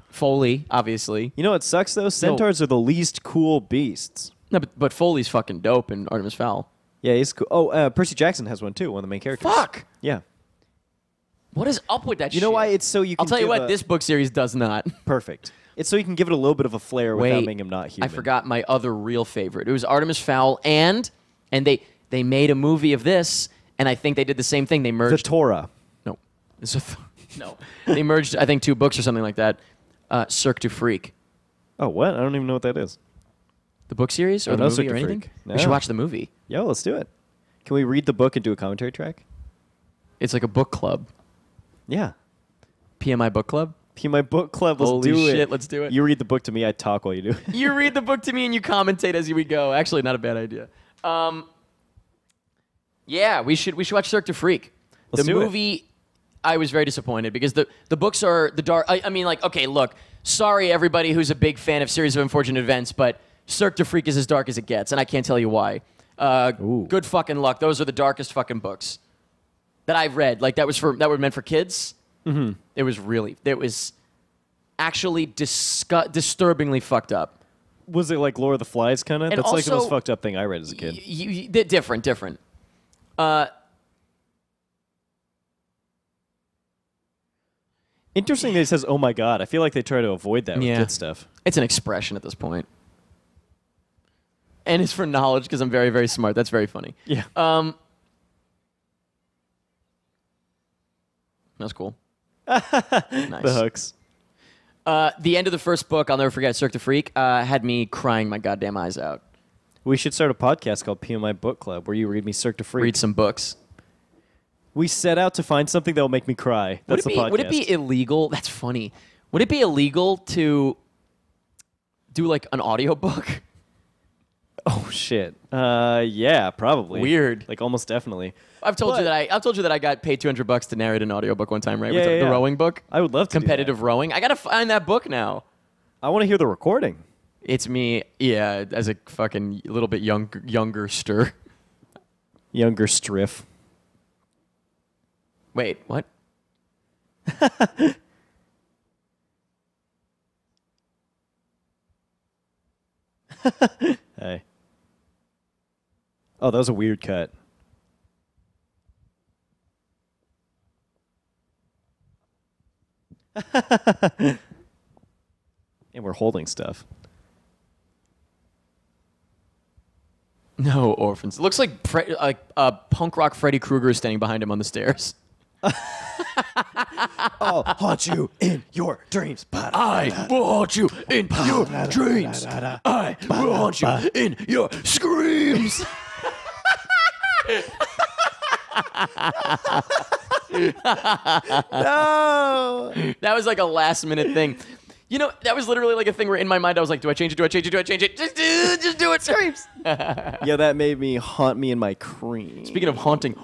Foley, obviously. You know what sucks, though? Centaurs are the least cool beasts. No, but Foley's fucking dope in Artemis Fowl. Yeah, he's cool. Oh, Percy Jackson has one, too, one of the main characters. Fuck. Yeah. What is up with that? You know shit? why? It's so you can I'll tell you give what. a- This book series does not. Perfect. It's so you can give it a little bit of a flair without Wait, making him not human. I forgot my other real favorite. It was Artemis Fowl, and they made a movie of this, and I think they did the same thing. They The merged. Torah. No, no. They merged. I think 2 books or something like that. Cirque du Freak, Oh, what? I don't even know what that is. the book series or Oh, the no, movie Cirque or du anything. Freak. We should No. watch the movie. Yo, let's do it. Can we read the book and do a commentary track? It's like a book club. Yeah. PMI book club. Be my book club. Let's Holy do it. shit, let's do it. You read the book to me. I talk while you do it. You read the book to me and you commentate as we go. Actually, not a bad idea. Yeah, we should watch Cirque du Freak. Let's the do it. movie, I was very disappointed because the books are the dark. I mean, like, okay, look, sorry everybody who's a big fan of Series of Unfortunate Events, but Cirque du Freak is as dark as it gets, and I can't tell you why. Good fucking luck. Those are the darkest fucking books that I've read. Like that were meant for kids. Mm-hmm. It was actually disturbingly fucked up. Was it like Lord of the Flies kind of? And That's like the also- most fucked up thing I read as a kid. Different. Interesting that it says, oh my God. I feel like they try to avoid that with Yeah. kid stuff. It's an expression at this point. And it's for knowledge because I'm very, very smart. That's very funny. Yeah. That's cool. The hooks. The end of the first book, I'll never forget, Cirque du Freak, had me crying my goddamn eyes out. We should start a podcast called PMI Book Club where you read me Cirque du Freak. Read some books. We set out to find something that will make me cry. That's the podcast. Would it be illegal? That's funny. Would it be illegal to do like an audiobook? Oh shit. Yeah, probably. Weird. Like almost definitely. I've told But- you that I got paid $200 to narrate an audiobook one time, right? Yeah, With yeah, the yeah. rowing book. I would love to do Competitive that. rowing. I gotta find that book now. I want to hear the recording. It's me, yeah, as a fucking little bit younger stir. Younger Striff. Wait, what? Hey. Oh, that was a weird cut. And we're holding stuff. No orphans. It looks like punk rock Freddy Krueger is standing behind him on the stairs. I'll haunt you in your dreams. I will haunt you in your dreams. I will haunt you in your screams. No. That was like a last minute thing. You know, that was literally like a thing where in my mind I was like, do I change it? Do I change it? Do I change it? Just do it. Screams. Yeah, that made me haunt me in my cream. Speaking of haunting,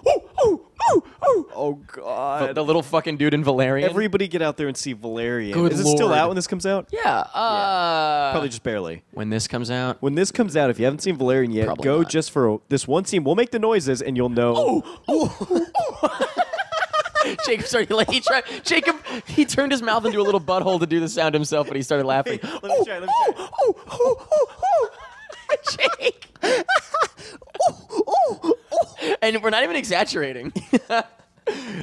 Oh, God. the little fucking dude in Valerian. Everybody get out there and see Valerian. Good Is it still Lord. out when this comes out? Yeah. Probably just barely. When this comes out. When this comes out, if you haven't seen Valerian yet, Probably go not. just for this one scene. We'll make the noises, and you'll know. Jacob started like Jacob he turned his mouth into a little butthole to do the sound himself, but he started laughing. Let me try. Jake. And we're not even exaggerating.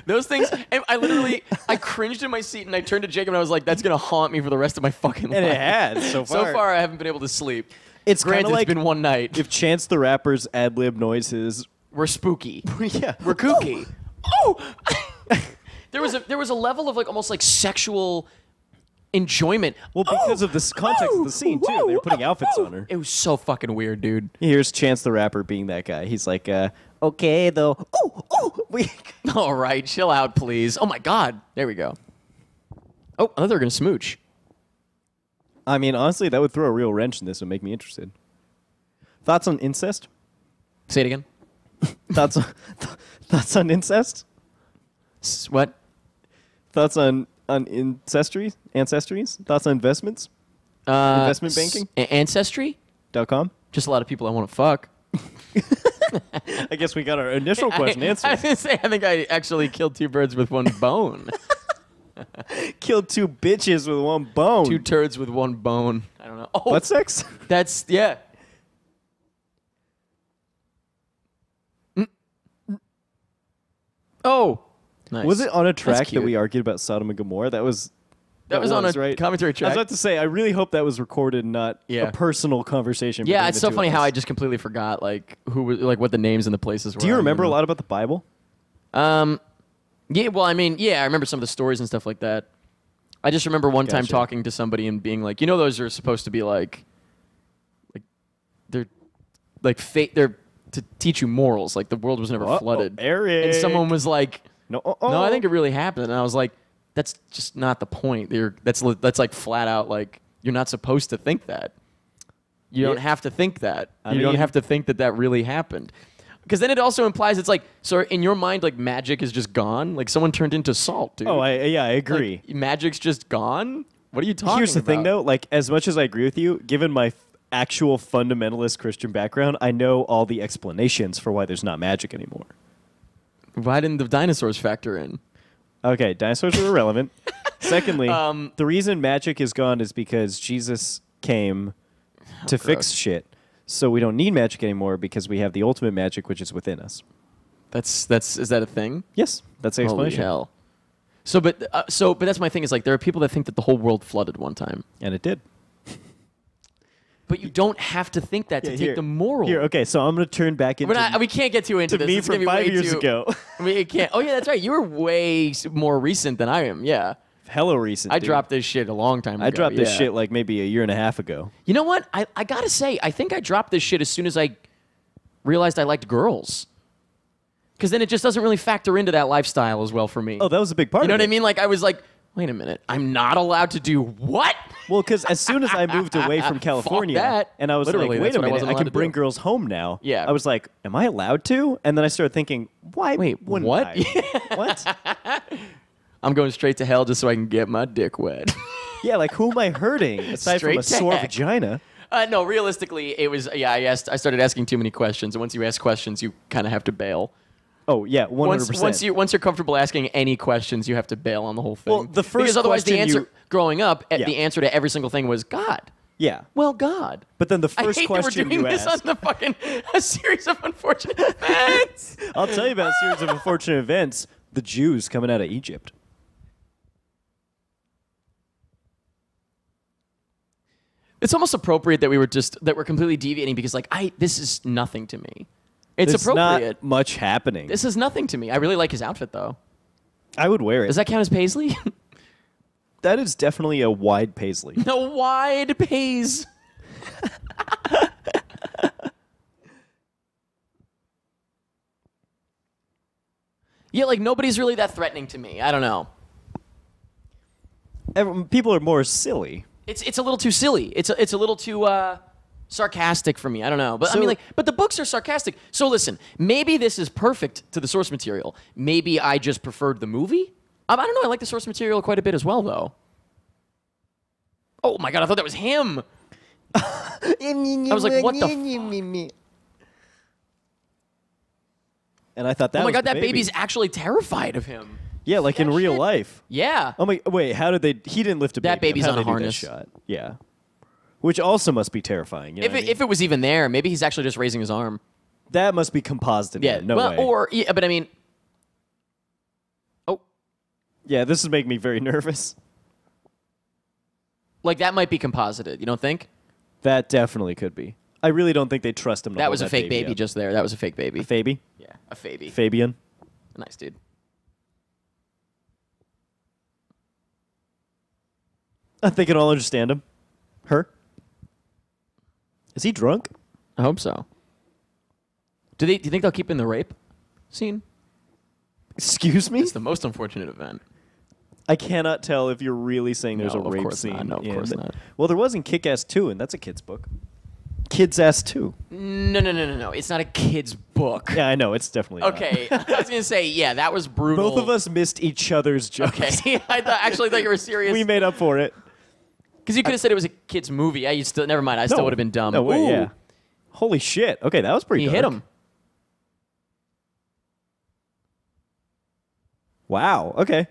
Those things, and I cringed in my seat and I turned to Jacob and I was like, that's going to haunt me for the rest of my fucking life. And it has so far. So far, I haven't been able to sleep. It's kind Granted, of like it's been one night. if Chance the Rapper's ad-lib noises. We're spooky. Yeah. We're kooky. There was a level of like almost like sexual enjoyment. Well, because of this context of the scene, too. They were putting outfits on her. It was so fucking weird, dude. Here's Chance the Rapper being that guy. He's like, okay, though. All right, chill out, please. Oh my God. There we go. Oh, I thought they were gonna smooch. I mean, honestly, that would throw a real wrench in this and make me interested. Thoughts on incest? Say it again. Thoughts on incest? What? Thoughts on ancestries? Thoughts on investments? Investment banking? Ancestry.com. Just a lot of people I want to fuck. I guess we got our initial question I answered. was gonna say, I think I actually killed two birds with one bone. Killed two bitches with one bone. Two turds with one bone. I don't know. Oh, Butt sex? that's yeah. Oh, nice. Was it on a track that cute. we argued about Sodom and Gomorrah? That was on a right? commentary I was track. about to say, I really hope that was recorded, not Yeah. a personal conversation. Yeah, between it's the so two funny of how us. I just completely forgot like who was like what the names and the places were. Do you I don't remember a even lot about the Bible? know. Yeah, well, I mean, yeah, I remember some of the stories and stuff like that. I just remember one time Gotcha. talking to somebody and being like, you know, those are supposed to be like they're like they're to teach you morals. Like the world was never flooded. Eric. And someone was like, No, no, I think it really happened. And I was like, that's just not the point. That's like flat out like you're not supposed to think that. You don't have to think that. You don't mean- have to think that that really happened. Because then it also implies it's like, so in your mind, like magic is just gone. Like someone turned into salt, dude. I agree. Like, magic's just gone. What are you talking about? Here's the thing, though. Like, as much as I agree with you, given my actual fundamentalist Christian background, I know all the explanations for why there's not magic anymore. Why didn't the dinosaurs factor in? Okay, dinosaurs are irrelevant. Secondly, the reason magic is gone is because Jesus came to fix gross. shit. So we don't need magic anymore because we have the ultimate magic, which is within us. Is that a thing? Yes, that's the Holy explanation. hell. But that's my thing is like there are people that think that the whole world flooded one time. And it did. But you don't have to think that to take the moral. Here, okay, so I'm going to turn back into We can't get too into this. me It's gonna from be 5 way years too- ago. I mean, it can't. Oh yeah, that's right. You were way more recent than I am. Yeah, Hella recent. I dude. dropped this shit a long time ago. I dropped this yeah. shit like maybe a year and a half ago. You know what? I gotta say, I think I dropped this shit as soon as I realized I liked girls. Because then it just doesn't really factor into that lifestyle as well for me. Oh, that was a big part You know of what I it. mean? Like I was like, wait a minute, I'm not allowed to do what? Well, because as soon as I moved away from California, that. and I was Literally, like, wait that's a what I minute, wasn't I allowed can to bring do. girls home now. Yeah. I was like, am I allowed to? And then I started thinking, why Wait, wouldn't what? I? What? I'm going straight to hell just so I can get my dick wet. Yeah, like who am I hurting aside Straight from a to sore heck. vagina? No, realistically, it was, yeah, I started asking too many questions. And once you ask questions, you kind of have to bail. Oh, yeah, 100%. Once you're comfortable asking any questions, you have to bail on the whole thing. Well, the first because otherwise the question answer you- growing up, Yeah. the answer to every single thing was God. Yeah. Well, God. But then the I first hate question that we're doing you this asked, on the fucking a series of unfortunate events. I'll tell you about a series of unfortunate events, the Jews coming out of Egypt. It's almost appropriate that we're completely deviating because this is nothing to me. It's There's appropriate. not much happening. This is nothing to me. I really like his outfit though. I would wear it. Does that count as paisley? That is definitely a wide paisley. No wide paise. Yeah, like nobody's really that threatening to me. I don't know. People are more silly. It's a little too silly. It's a little too sarcastic for me. I don't know. But I mean, like, but the books are sarcastic. So listen, maybe this is perfect to the source material. Maybe I just preferred the movie. I don't know. I like the source material quite a bit as well, though. Oh my god! I thought that was him. I was like, what the? And I thought that. Oh my was god! the That baby's actually terrified of him. Yeah, like in real life. Yeah. Oh my! Wait, how did they? He didn't lift a baby. That baby's How'd on a they do that harness. shot? Yeah. Which also must be terrifying. You know If it was even there, maybe he's actually just raising his arm. that must be composited. Yeah. in. No well, way. or yeah, but I mean, oh, Yeah, this is making me very nervous. like that might be composited. You don't think? That definitely could be. I really don't think they trust him. To That hold was a fake baby up. just there. That was a fake baby. Fabi? Yeah, a baby. Fabian? Nice dude. I think I can all understand him. Her? Is he drunk? I hope so. Do you think they'll keep in the rape scene? Excuse me? It's the most unfortunate event. I cannot tell if you're really saying there's No, a of rape course scene. not. No, of course not. Well, there was in Kick-Ass 2, and that's a kid's book. Kids Ass 2. No. It's not a kid's book. Yeah, I know. It's definitely not. Okay, I was gonna say, yeah, that was brutal. Both of us missed each other's jokes. Okay, I actually thought you were serious. We made up for it. Because you could have said it was a kid's movie. Yeah, you still never mind. I still would have been dumb. No way, Ooh, yeah. Holy shit. Okay, that was pretty he dark. hit him. Wow, okay.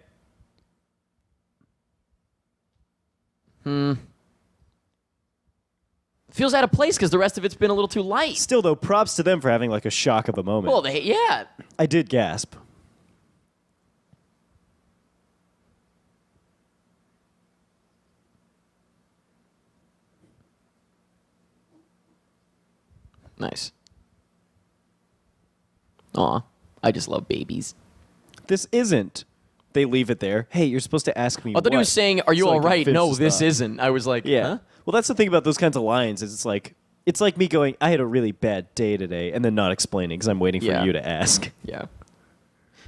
Feels out of place because the rest of it's been a little too light. Still, though, props to them for having like a shock of a moment. Well, yeah. I did gasp. Nice. Aw, I just love babies. This isn't. They leave it there. Hey, you're supposed to ask me I thought he was saying, "Are you So I all can right?" finish No, the this thought. isn't. I was like, Yeah. huh? Well, that's the thing about those kinds of lines is it's like me going, I had a really bad day today, and then not explaining because I'm waiting for Yeah. you to ask. Yeah.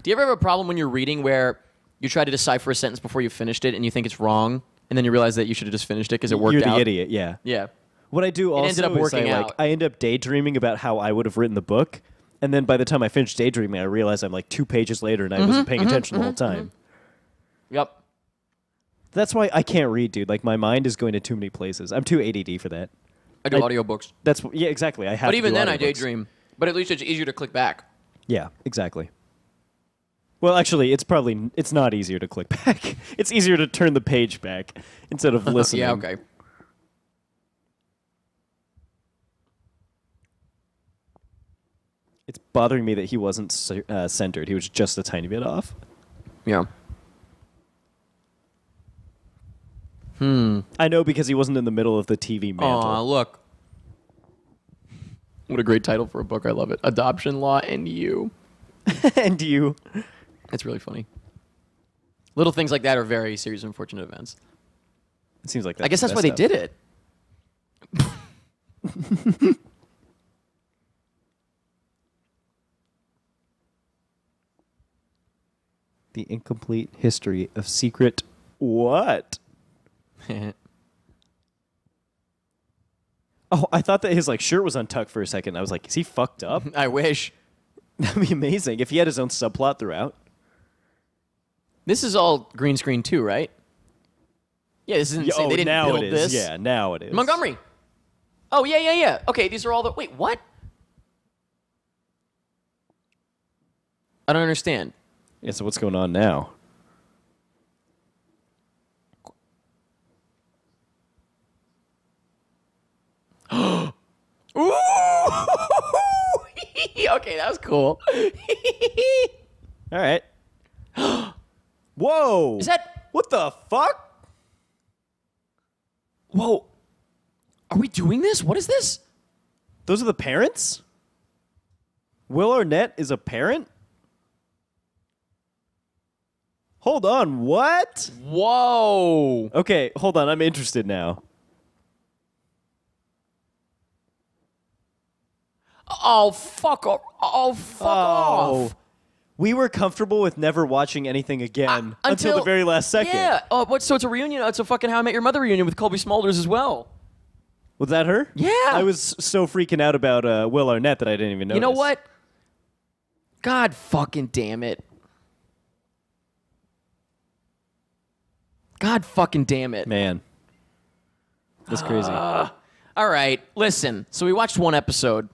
Do you ever have a problem when you're reading where you try to decipher a sentence before you finished it and you think it's wrong, and then you realize that you should have just finished it because it worked You're the out? idiot, yeah. Yeah. What I do also ended up is working I out. I end up daydreaming about how I would have written the book, and then by the time I finish daydreaming, I realize I'm like 2 pages later and I wasn't paying attention the whole time. Yep. That's why I can't read, dude. Like my mind is going to too many places. I'm too ADD for that. I do audiobooks. Yeah, exactly. I have. But to even do then, I audiobooks. daydream. But at least it's easier to click back. Yeah, exactly. Well, actually, it's not easier to click back. It's easier to turn the page back instead of listening. Yeah, okay. It's bothering me that he wasn't centered. He was just a tiny bit off. Yeah. I know because he wasn't in the middle of the TV mantle. Aw, look. What a great title for a book. I love it. Adoption Law and You. And you. It's really funny. Little things like that are very serious, unfortunate events. It seems like that. I guess that's why they did it. The incomplete history of secret. What? Oh, I thought that his shirt was untucked for a second. I was like, is he fucked up? I wish. That'd be amazing if he had his own subplot throughout. This is all green screen too, right? Yeah, this isn't. They didn't now build it is. this. Yeah, now it is. Montgomery. Oh yeah. Okay, these are all the. Wait, what? I don't understand. Yeah. So what's going on now? Ooh! Okay, that was cool. All right. Whoa! Is that? what the fuck? Whoa! Are we doing this? What is this? Those are the parents? Will Arnett is a parent? Hold on, what? Whoa. Okay, hold on. I'm interested now. Oh, fuck off. Oh, fuck off. We were comfortable with never watching anything again until the very last second. Yeah. Oh, so it's a reunion. It's a fucking How I Met Your Mother reunion with Colby Smulders as well. Was that her? Yeah. I was so freaking out about Will Arnett that I didn't even notice. You know what? God fucking damn it. God fucking damn it. Man. That's crazy. All right. Listen. So we watched one episode.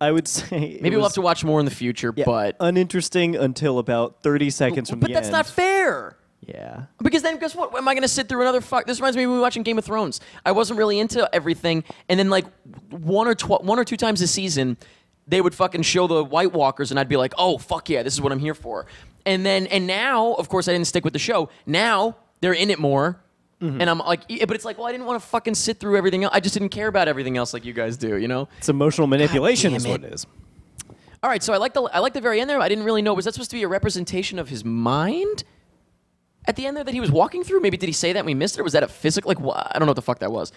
I would say Maybe we'll have to watch more in the future, but uninteresting until about 30 seconds from the end. But that's not fair. Yeah. Because then, guess what? Am I going to sit through another fuck? This reminds me of when we were watching Game of Thrones. I wasn't really into everything, and then like one or two times a season, they would fucking show the White Walkers, and I'd be like, oh fuck yeah, this is what I'm here for. And now, of course, I didn't stick with the show. Now they're in it more. And I'm like, but it's like, well, I didn't want to fucking sit through everything else. I just didn't care about everything else like you guys do, you know? It's emotional manipulation God is damn what it. it is. All right, so I like the very end there. I didn't really know. Was that supposed to be a representation of his mind at the end there that he was walking through? Maybe did he say that and we missed it? Or was that a physical? Like, I don't know what the fuck that was.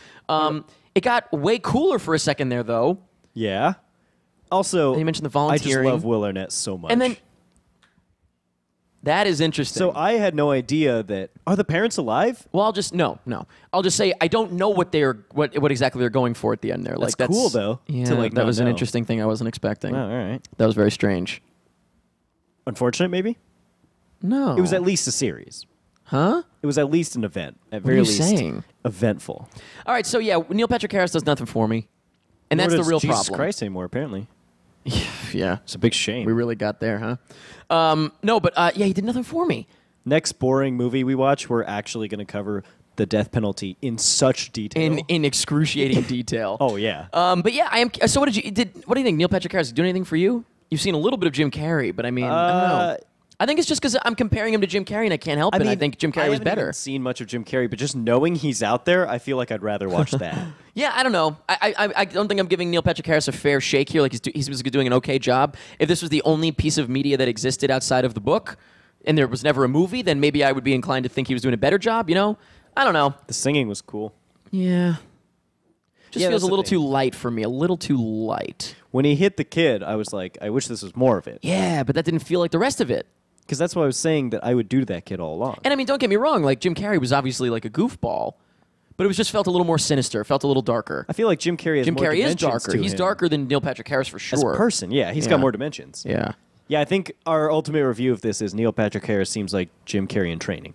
It got way cooler for a second there, though. Yeah. Also, And you mentioned the I just volunteering. love Will Arnett so much. And then that is interesting. So I had no idea that... Are the parents alive? Well, I'll just I'll just say I don't know what exactly they're going for at the end there. That's Like cool, though, Yeah, to, like, that not was an know. interesting thing I wasn't expecting. Oh, all right. That was very strange. Unfortunate, maybe? No, It was at least a series. huh? It was at least an event. At What are very you least, saying? eventful. All right, so yeah, Neil Patrick Harris does nothing for me, and Nor that's the does real Jesus problem. Christ anymore, apparently. Yeah, It's a big shame. we really got there, huh? No, but yeah, he did nothing for me. Next boring movie we watch, we're actually going to cover the death penalty in such detail. In excruciating detail. Oh, yeah. But yeah, I am. So what do you think? Neil Patrick Harris do anything for you? You've seen a little bit of Jim Carrey, but I mean, I don't know. I think it's just because I'm comparing him to Jim Carrey and I can't help it. I think Jim Carrey was haven't better. even seen much of Jim Carrey, but just knowing he's out there, I feel like I'd rather watch that. Yeah, I don't know. I don't think I'm giving Neil Patrick Harris a fair shake here. Like he's doing an okay job. If this was the only piece of media that existed outside of the book, and there was never a movie, then maybe I would be inclined to think he was doing a better job. You know, I don't know. The singing was cool. Yeah, just Yeah, feels a that's the little thing. too light for me. A little too light. When he hit the kid, I was like, I wish this was more of it. Yeah, but that didn't feel like the rest of it. Because that's what I was saying that I would do to that kid all along. And I mean, don't get me wrong. Like Jim Carrey was obviously like a goofball, but it was just felt a little more sinister. Felt a little darker. I feel like Jim Carrey has Jim more Carrey is dimensions darker. to He's him. darker than Neil Patrick Harris for sure. As a person, yeah. He's Yeah. got more dimensions. Yeah. Yeah, I think our ultimate review of this is Neil Patrick Harris seems like Jim Carrey in training.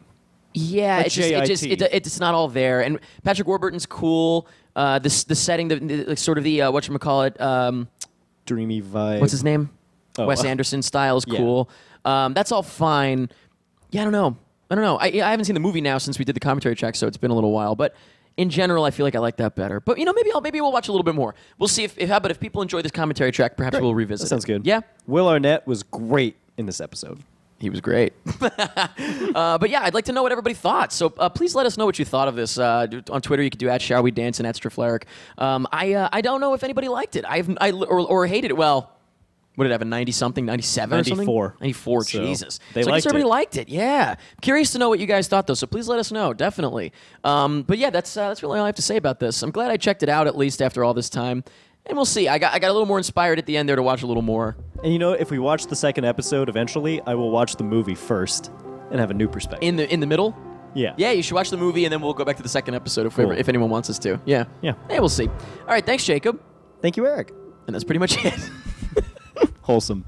Yeah, Like it's not all there. And Patrick Warburton's cool. The setting, the sort of the whatchamacallit, Dreamy vibe. what's his name? Oh, Wes Anderson style is yeah. cool. That's all fine. Yeah, I don't know. I haven't seen the movie now since we did the commentary track, so it's been a little while. But in general, I feel like I like that better. But you know, maybe we'll watch a little bit more. We'll see if people enjoy this commentary track, perhaps we'll revisit. That sounds it. good. Yeah. Will Arnett was great in this episode. He was great. But yeah, I'd like to know what everybody thought. So please let us know what you thought of this. On Twitter, you can do @ShallWeDance and @Strafleric. I don't know if anybody liked it. Or hated it. Well, what did it have, a 90-something, 97 or something? 94. 94, So, Jesus. they So I guess liked everybody it. liked it, yeah. Curious to know what you guys thought, though, so please let us know, definitely. But yeah, that's really all I have to say about this. I'm glad I checked it out, at least after all this time. And we'll see. I got a little more inspired at the end there to watch a little more. And you know, if we watch the second episode eventually, I will watch the movie first and have a new perspective. In the middle? Yeah. Yeah, you should watch the movie, and then we'll go back to the second episode Cool. if anyone wants us to. Yeah. Yeah. Hey, we'll see. All right, thanks, Jacob. Thank you, Eric. And that's pretty much it. Wholesome.